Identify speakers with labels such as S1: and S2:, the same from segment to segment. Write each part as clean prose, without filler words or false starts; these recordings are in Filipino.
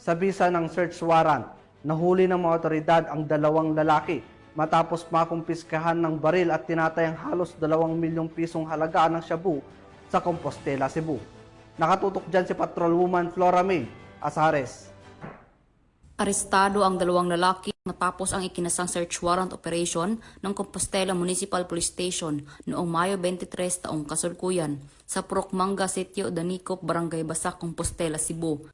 S1: Sa bisa ng search warrant, nahuli ng mga otoridad ang dalawang lalaki matapos makumpiskahan ng baril at tinatayang halos 2 milyong pisong halaga ng shabu sa Compostela, Cebu. Nakatutok dyan si Patrolwoman Flora May Azares.
S2: Arestado ang dalawang lalaki matapos ang ikinasang search warrant operation ng Compostela Municipal Police Station noong Mayo 23 taong kasalukuyan sa Procmanga Sitio Danicop, Barangay Basak, Compostela, Cebu.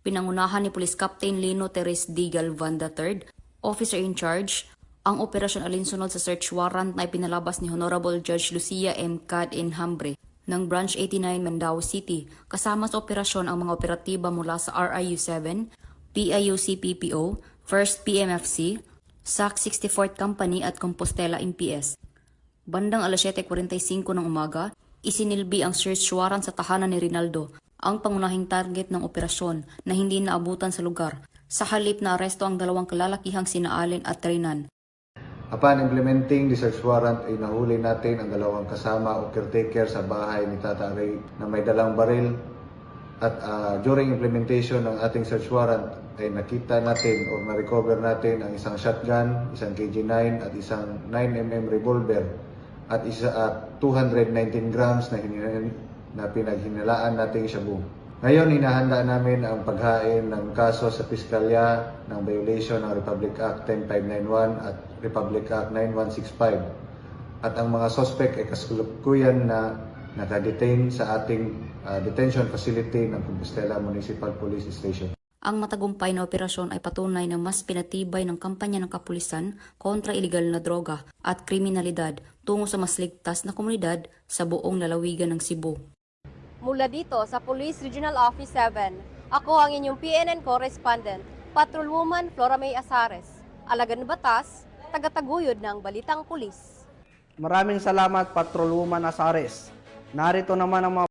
S2: Pinangunahan ni Police Captain Lino Teres D. Galvan III, officer in charge, ang operasyon alinsunod sa search warrant na ipinalabas ni Honorable Judge Lucia M. Cad Enhambre ng Branch 89 Mandaue City, kasama sa operasyon ang mga operatiba mula sa RIU 7, PIUC-PPO, 1st PMFC, SAC 64th Company at Compostela MPS. Bandang alas 7:45 ng umaga, isinilbi ang search warrant sa tahanan ni Rinaldo, ang pangunahing target ng operasyon na hindi naabutan sa lugar, sa halip na aresto ang dalawang kalalakihang sina Allen at Trinan.
S3: Upon implementing the search warrant ay nahuli natin ang dalawang kasama o caretaker sa bahay ni Tata Ray na may dalang baril at during implementation ng ating search warrant ay nakita natin o na-recover natin ang isang shotgun, isang KG-9 at isang 9mm revolver at 219 grams na pinaghinalaan nating shabu. Ngayon, hinahanda namin ang paghain ng kaso sa Piskalya ng violation ng Republic Act 10591 at Republic Act 9165. At ang mga suspect ay kasalukuyan na nakadetain sa ating detention facility ng Compostela Municipal Police Station.
S2: Ang matagumpay na operasyon ay patunay na mas pinatibay ng kampanya ng kapulisan kontra iligal na droga at kriminalidad tungo sa mas ligtas na komunidad sa buong lalawigan ng Cebu.
S4: Mula dito sa Police Regional Office 7, ako ang inyong PNN correspondent, Patrolwoman Flora May Azares, Alagan Batas, tagataguyod ng Balitang Pulis.
S1: Maraming salamat, Patrolwoman Azares. Narito naman ang mga